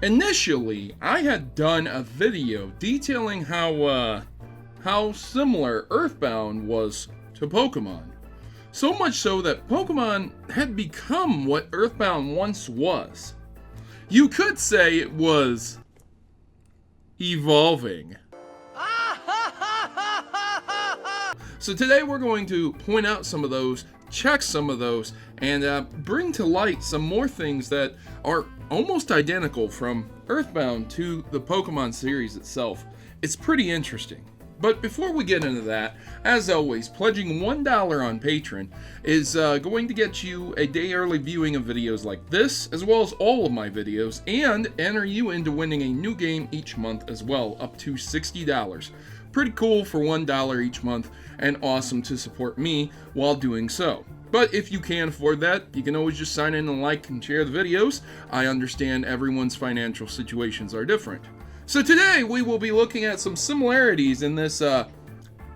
Initially, I had done a video detailing how similar Earthbound was to Pokemon. So much so that Pokemon had become what Earthbound once was. You could say it was evolving. So today we're going to point out some of those, check some of those, and bring to light some more things that are almost identical from Earthbound to the Pokemon series itself. It's pretty interesting. But before we get into that, as always, pledging $1 on Patreon is going to get you a day early viewing of videos like this, as well as all of my videos, and enter you into winning a new game each month as well, up to $60. Pretty cool for $1 each month, and awesome to support me while doing so. But if you can't afford that, you can always just sign in and like and share the videos. I understand everyone's financial situations are different. So today we will be looking at some similarities in this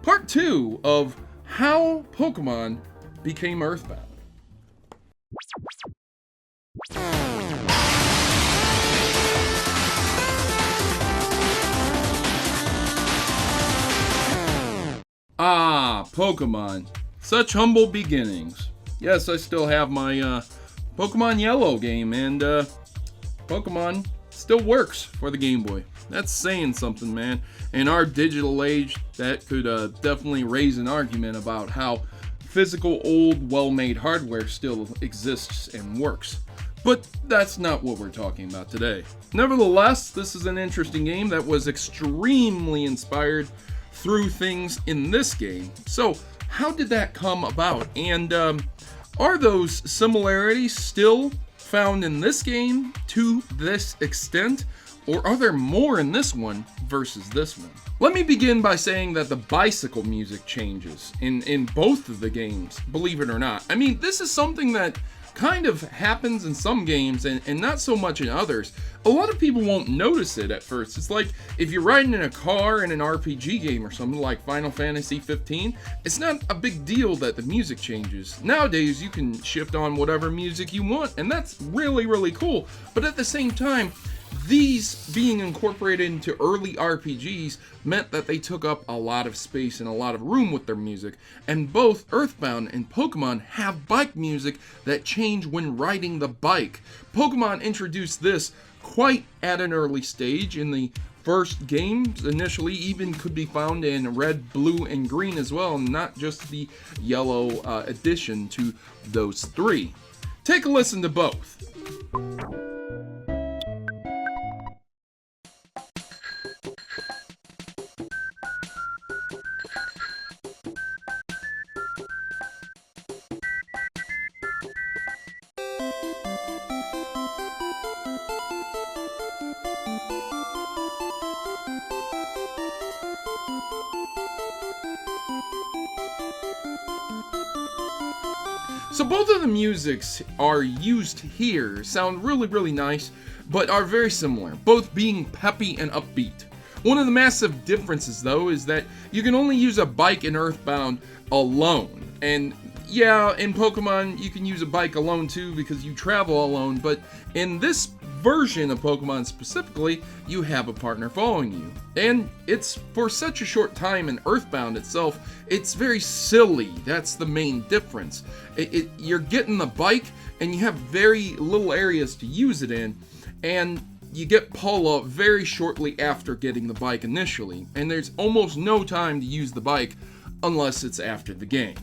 part 2 of how Pokemon became Earthbound. Ah, Pokemon. Such humble beginnings. Yes, I still have my Pokemon Yellow game, and Pokemon still works for the Game Boy. That's saying something, man. In our digital age, that could definitely raise an argument about how physical, old, well-made hardware still exists and works. But that's not what we're talking about today. Nevertheless, this is an interesting game that was extremely inspired through things in this game. So, how did that come about? And are those similarities still found in this game to this extent? Or are there more in this one versus this one? Let me begin by saying that the bicycle music changes in both of the games, believe it or not. I mean, this is something that kind of happens in some games and not so much in others. A lot of people won't notice it at first. It's like if you're riding in a car in an RPG game or something like Final Fantasy 15, it's not a big deal that the music changes. Nowadays, you can shift on whatever music you want, and that's really, really cool. But at the same time, these being incorporated into early RPGs meant that they took up a lot of space and a lot of room with their music, and both Earthbound and Pokemon have bike music that change when riding the bike. Pokemon introduced this quite at an early stage in the first games. Initially even could be found in red, blue, and green as well, not just the yellow addition to those three. Take a listen to both. So both of the musics are used here, sound really, really nice, but are very similar, both being peppy and upbeat. One of the massive differences, though, is that you can only use a bike in Earthbound alone. And yeah, in Pokemon, you can use a bike alone too because you travel alone, but in this version of Pokemon specifically, you have a partner following you. And it's for such a short time in Earthbound itself, it's very silly. That's the main difference. You're getting the bike and you have very little areas to use it in, and you get Paula very shortly after getting the bike initially, and there's almost no time to use the bike unless it's after the game.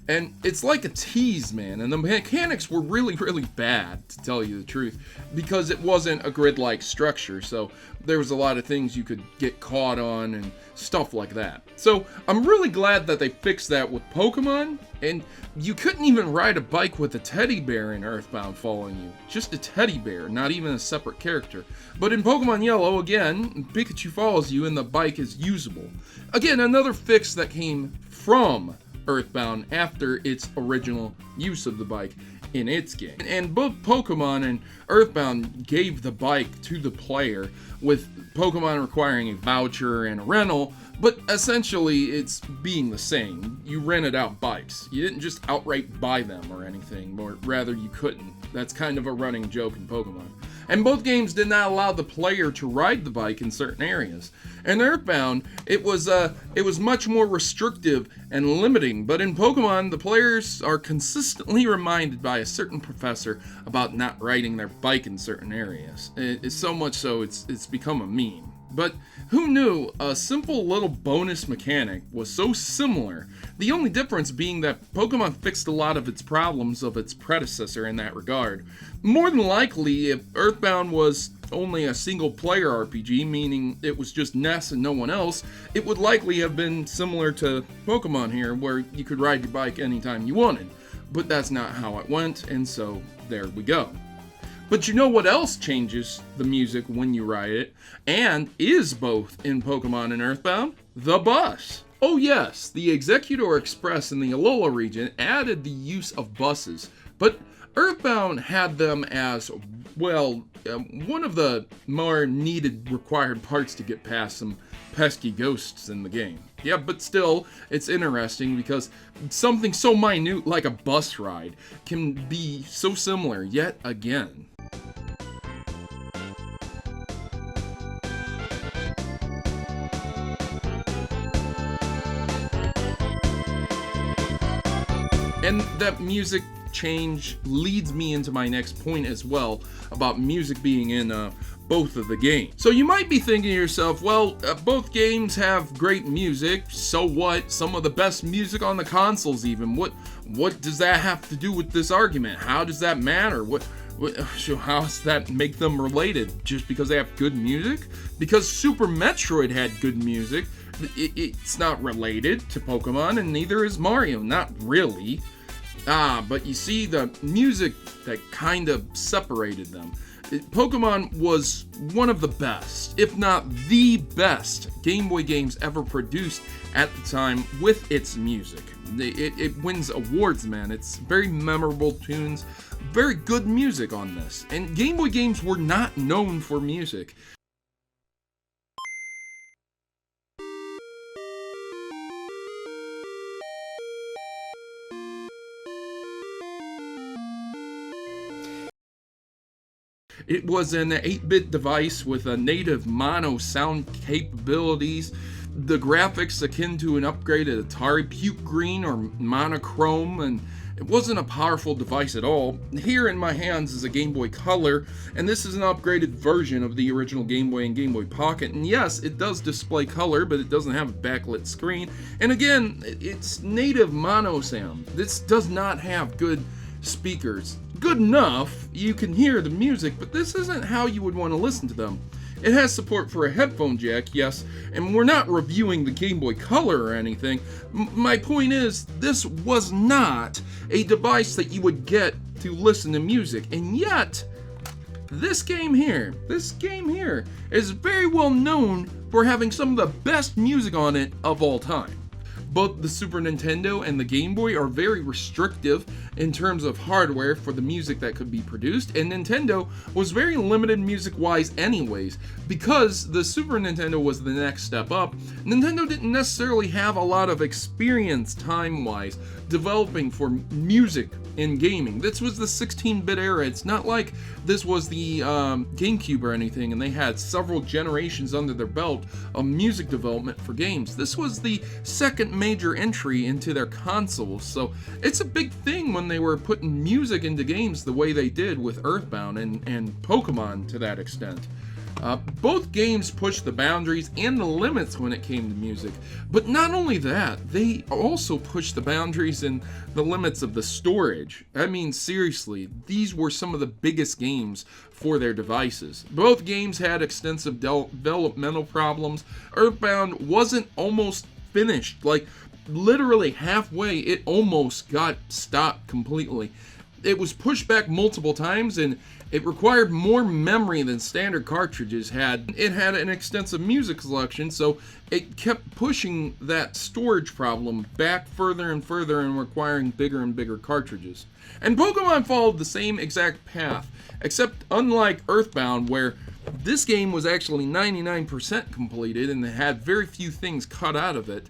And it's like a tease, man, and the mechanics were really, really bad, to tell you the truth, because it wasn't a grid-like structure, so there was a lot of things you could get caught on and stuff like that. So I'm really glad that they fixed that with Pokemon, and you couldn't even ride a bike with a teddy bear in Earthbound following you. Just a teddy bear, not even a separate character. But in Pokemon Yellow, again, Pikachu follows you and the bike is usable. Again, another fix that came from Earthbound after its original use of the bike in its game. And both Pokemon and Earthbound gave the bike to the player, with Pokemon requiring a voucher and a rental, but essentially it's being the same. You rented out bikes. You didn't just outright buy them or anything, or rather you couldn't. That's kind of a running joke in Pokemon. And both games did not allow the player to ride the bike in certain areas. In Earthbound, it was much more restrictive and limiting, but in Pokemon, the players are consistently reminded by a certain professor about not riding their bike in certain areas. It's so much so it's become a meme. But who knew a simple little bonus mechanic was so similar, the only difference being that Pokemon fixed a lot of its problems of its predecessor in that regard. More than likely, if Earthbound was only a single player RPG, meaning it was just Ness and no one else, it would likely have been similar to Pokemon here, where you could ride your bike anytime you wanted. But that's not how it went, and so there we go. But you know what else changes the music when you ride it, and is both in Pokemon and Earthbound? The bus. Oh yes, the Executor Express in the Alola region added the use of buses, but Earthbound had them as, well, one of the more needed required parts to get past some pesky ghosts in the game. Yeah, but still, it's interesting because something so minute like a bus ride can be so similar yet again. And that music change leads me into my next point as well about music being in both of the games. So you might be thinking to yourself, well, both games have great music, so what? Some of the best music on the consoles even. What does that have to do with this argument? How does that matter? How does that make them related? Just because they have good music? Because Super Metroid had good music, it's not related to Pokemon, and neither is Mario, not really. But you see, the music that kind of separated them. Pokemon was one of the best, if not the best, Game Boy games ever produced at the time with its music. It wins awards, man. It's very memorable tunes, very good music on this. And Game Boy games were not known for music. It was an 8-bit device with a native mono sound capabilities, the graphics akin to an upgraded Atari Puke Green or Monochrome, and it wasn't a powerful device at all. Here in my hands is a Game Boy Color, and this is an upgraded version of the original Game Boy and Game Boy Pocket. And yes, it does display color, but it doesn't have a backlit screen. And again, it's native mono sound. This does not have good speakers. Good enough, you can hear the music, but this isn't how you would want to listen to them. It has support for a headphone jack, yes, and we're not reviewing the Game Boy Color or anything. My point is, this was not a device that you would get to listen to music, and yet, this game here is very well known for having some of the best music on it of all time. Both the Super Nintendo and the Game Boy are very restrictive in terms of hardware for the music that could be produced, and Nintendo was very limited music-wise anyways. Because the Super Nintendo was the next step up, Nintendo didn't necessarily have a lot of experience time-wise developing for music in gaming. This was the 16-bit era. It's not like this was the GameCube or anything, and they had several generations under their belt of music development for games. This was the second major entry into their consoles, so it's a big thing when they were putting music into games the way they did with Earthbound and Pokemon to that extent. Both games pushed the boundaries and the limits when it came to music, but not only that, they also pushed the boundaries and the limits of the storage. I mean, seriously, these were some of the biggest games for their devices. Both games had extensive developmental problems. Earthbound wasn't almost finished, like literally halfway, it almost got stopped completely. It was pushed back multiple times, and it required more memory than standard cartridges had. It had an extensive music selection, so it kept pushing that storage problem back further and further and requiring bigger and bigger cartridges. And Pokemon followed the same exact path, except unlike Earthbound, where This game was actually 99% completed and had very few things cut out of it.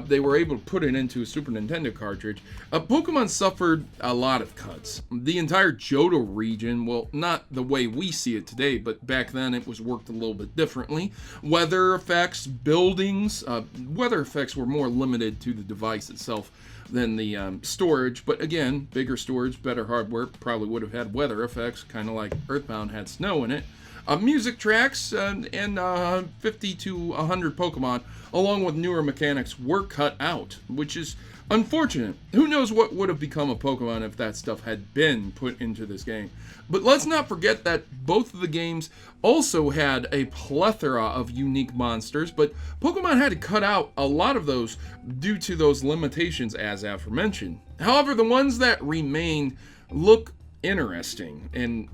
They were able to put it into a Super Nintendo cartridge. Pokemon suffered a lot of cuts. The entire Johto region, well, not the way we see it today, but back then it was worked a little bit differently. Weather effects, buildings, weather effects were more limited to the device itself than the storage, but again, bigger storage, better hardware, probably would have had weather effects, kind of like Earthbound had snow in it. Music tracks and 50 to 100 Pokemon, along with newer mechanics, were cut out, which is unfortunate. Who knows what would have become of Pokemon if that stuff had been put into this game. But let's not forget that both of the games also had a plethora of unique monsters, but Pokemon had to cut out a lot of those due to those limitations as aforementioned. However, the ones that remained look interesting, and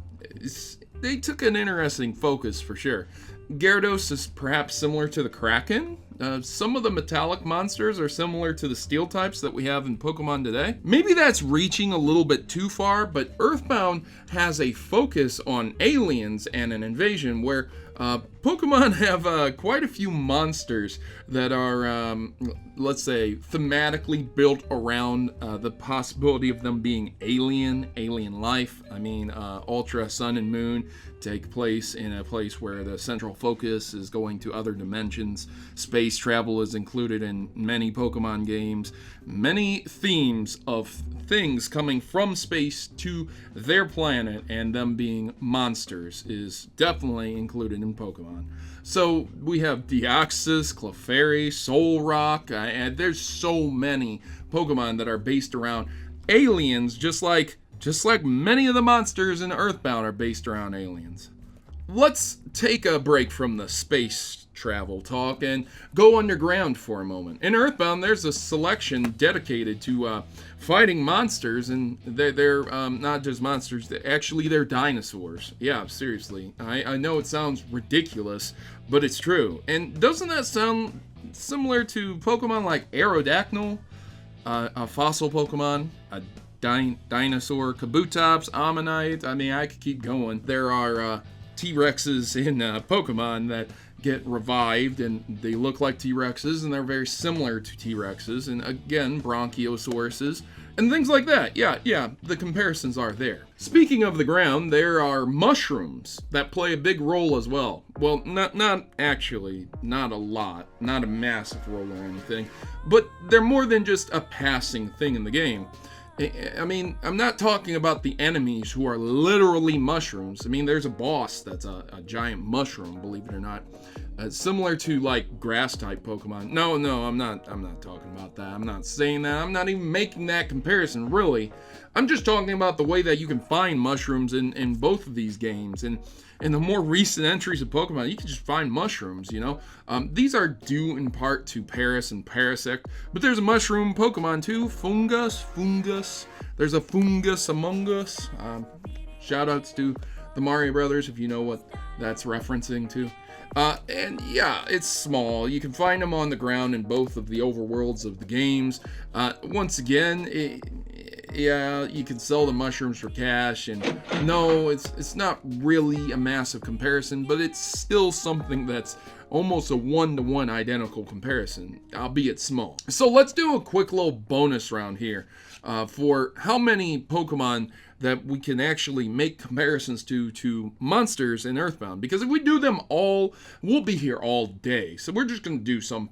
they took an interesting focus for sure. Gyarados is perhaps similar to the Kraken. Some of the metallic monsters are similar to the steel types that we have in Pokemon today. Maybe that's reaching a little bit too far, but Earthbound has a focus on aliens and an invasion where Pokemon have quite a few monsters that are, let's say, thematically built around the possibility of them being alien life. I mean, Ultra Sun and Moon take place in a place where the central focus is going to other dimensions. Space travel is included in many Pokemon games. Many themes of things coming from space to their planet and them being monsters is definitely included in Pokemon. So we have Deoxys, Clefairy, Solrock, and there's so many Pokemon that are based around aliens, just like many of the monsters in Earthbound are based around aliens. Let's take a break from the space travel talk and go underground for a moment. In Earthbound, there's a selection dedicated to fighting monsters, and they're not just monsters, they're dinosaurs. Yeah, seriously. I know it sounds ridiculous, but it's true. And doesn't that sound similar to Pokemon like Aerodactyl, a fossil Pokemon, a dinosaur, Kabutops, Ammonite? I mean, I could keep going. There are T-Rexes in Pokemon that get revived, and they look like T-Rexes, and they're very similar to T-Rexes, and again, Bronciosauruses, and things like that. Yeah, the comparisons are there. Speaking of the ground, there are mushrooms that play a big role as well. Well, not actually, not a lot, not a massive role or anything, but they're more than just a passing thing in the game. I mean, I'm not talking about the enemies who are literally mushrooms. I mean, there's a boss that's a giant mushroom, believe it or not. Similar to, like, grass-type Pokemon. No, I'm not talking about that. I'm not saying that. I'm not even making that comparison, really. I'm just talking about the way that you can find mushrooms in both of these games. And in the more recent entries of Pokemon, you can just find mushrooms, you know? These are due in part to Paris and Parasect, but there's a mushroom Pokemon too, Fungus. There's a Fungus Among Us. Shoutouts to the Mario Brothers, if you know what that's referencing to. And yeah, it's small. You can find them on the ground in both of the overworlds of the games. Once again, yeah, you can sell the mushrooms for cash, and no, it's not really a massive comparison, but it's still something that's almost a one-to-one identical comparison, albeit small. So let's do a quick little bonus round here for how many Pokemon that we can actually make comparisons to monsters in Earthbound. Because if we do them all, we'll be here all day. So we're just going to do some,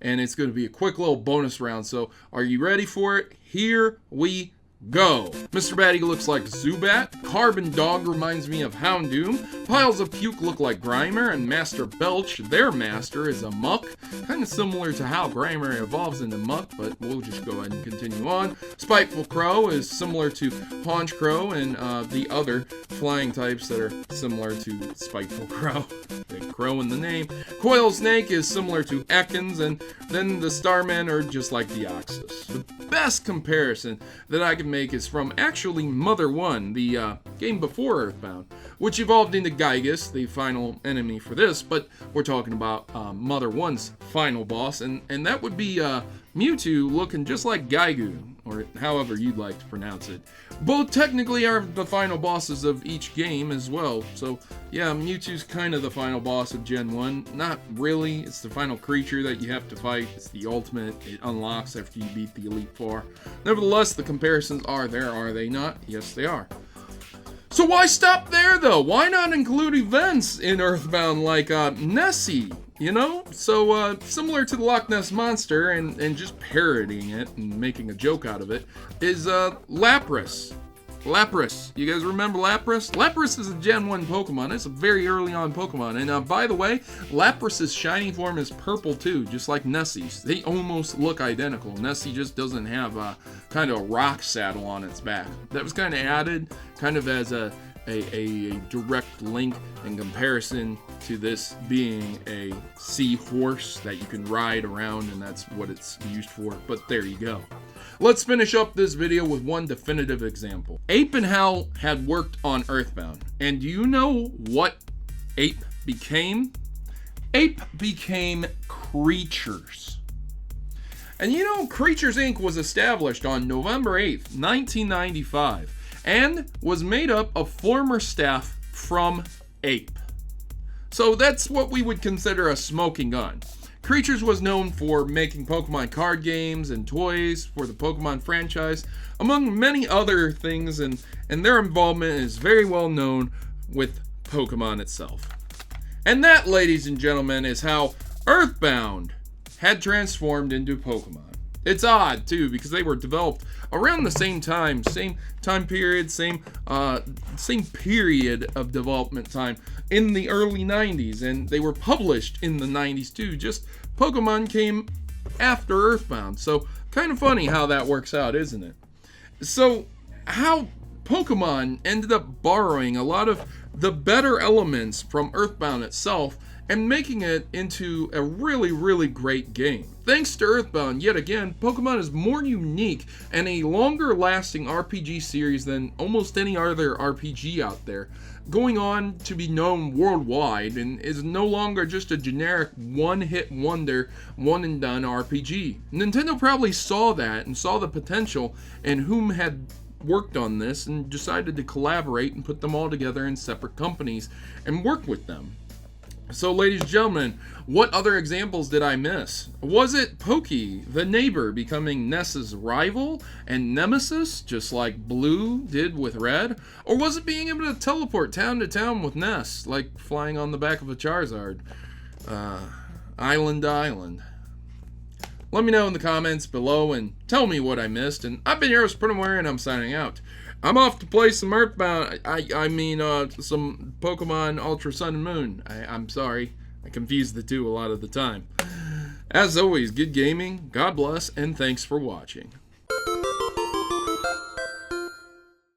and it's going to be a quick little bonus round. So are you ready for it? Here we go. Mr. Batty looks like Zubat. Carbon Dog reminds me of Houndoom. Piles of Puke look like Grimer, and Master Belch, their master, is a Muck. Kind of similar to how Grimer evolves into Muck, but we'll just go ahead and continue on. Spiteful Crow is similar to Haunch Crow and the other flying types that are similar to Spiteful Crow. Big crow in the name. Coil Snake is similar to Ekans, and then the Starmen are just like Deoxys. The best comparison that I can make is from actually Mother 1, the game before Earthbound, which evolved into Gygus, the final enemy for this, but we're talking about Mother 1's final boss, and that would be Mewtwo looking just like Gygu, or however you'd like to pronounce it. Both technically are the final bosses of each game as well, so yeah, Mewtwo's kind of the final boss of Gen 1. Not really, it's the final creature that you have to fight. It's the ultimate, it unlocks after you beat the Elite Four. Nevertheless, the comparisons are there, are they not? Yes, they are. So why stop there, though? Why not include events in Earthbound like Nessie, you know? So similar to the Loch Ness Monster, and just parodying it and making a joke out of it, is Lapras. Lapras. You guys remember Lapras? Lapras is a Gen 1 Pokemon. It's a very early on Pokemon. And by the way, Lapras' shiny form is purple too, just like Nessie's. They almost look identical. Nessie just doesn't have a kind of a rock saddle on its back. That was kind of added kind of as a direct link in comparison to this being a seahorse that you can ride around, and that's what it's used for. But there you go. Let's finish up this video with one definitive example. Ape and Hal had worked on Earthbound, and do you know what Ape became? Ape became Creatures. And you know, Creatures Inc. was established on November 8th, 1995, and was made up of former staff from Ape. So that's what we would consider a smoking gun. Creatures was known for making Pokemon card games and toys for the Pokemon franchise, among many other things, and their involvement is very well known with Pokemon itself. And that, ladies and gentlemen, is how Earthbound had transformed into Pokemon. It's odd, too, because they were developed around the same time period, same period of development time in the early 90s, and they were published in the 90s, too. Just Pokemon came after Earthbound, so kind of funny how that works out, isn't it? So, how Pokemon ended up borrowing a lot of the better elements from Earthbound itself and making it into a really, really great game. Thanks to Earthbound, yet again, Pokemon is more unique and a longer lasting RPG series than almost any other RPG out there, going on to be known worldwide and is no longer just a generic one-hit wonder, one-and-done RPG. Nintendo probably saw that and saw the potential in whom had worked on this and decided to collaborate and put them all together in separate companies and work with them. So, ladies and gentlemen, what other examples did I miss? Was it Pokey, the neighbor, becoming Ness's rival and nemesis, just like Blue did with Red? Or was it being able to teleport town to town with Ness, like flying on the back of a Charizard? Island to island. Let me know in the comments below and tell me what I missed. And I've been yours, Protomario, and I'm signing out. I'm off to play some Earthbound, some Pokemon Ultra Sun and Moon. I'm sorry, I confuse the two a lot of the time. As always, good gaming, God bless, and thanks for watching.